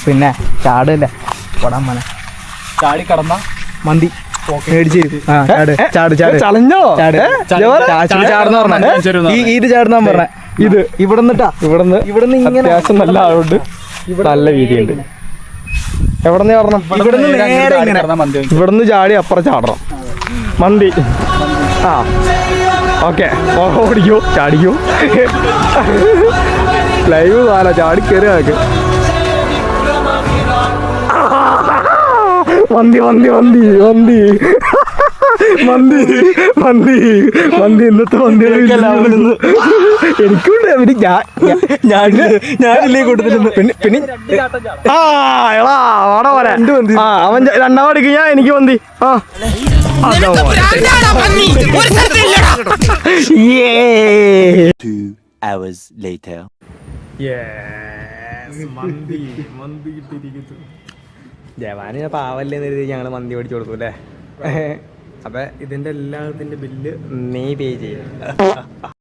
പിന്നെ ചാടല്ലേ കൊടാൻ മോനെ. ചാടി കടന്ന മന്തി മേടിച്ച് ചളഞ്ഞോ ചാടുന്ന പറഞ്ഞ ഇത് ചാടുന്ന പറഞ്ഞ ഇത് ഇവിടുന്ന് ഇങ്ങനെ അത്യാവശ്യം നല്ല ആളുണ്ട്, നല്ല വീതിയുണ്ട്. എവിടെന്ന് ചാടണം? ഇവിടുന്ന് ചാടി അപ്പുറം ചാടണം. മന്തി. ആ ഓക്കെ, ഓടിക്കോ ചാടിക്കോ. ലൈവ് കാല ചാടി കയറി ആക്ക്. മന്തി മന്തി മന്തി മന്തി മന്തി മന്തി മന്തി ഇന്നത്തെ മന്തിയുടെ എനിക്കുണ്ട്. ഞാനില്ലേ കൊടുത്തിട്ടുണ്ട്. പിന്നെ ആ എടാ അവിടെ പോലെ അവൻ രണ്ടാമത് അടിക്കും, ഞാൻ എനിക്ക് മന്തി. ആ മന്തി കിട്ടിയിരിക്കുന്നു. ജവാന് പാവല്ലേ കരുതി ഞങ്ങൾ മന്തി മേടിച്ചു കൊടുത്തു അല്ലേ. അപ്പം ഇതിൻ്റെ എല്ലാത്തിൻ്റെ ബില്ല് നീ പേ ചെയ്യും.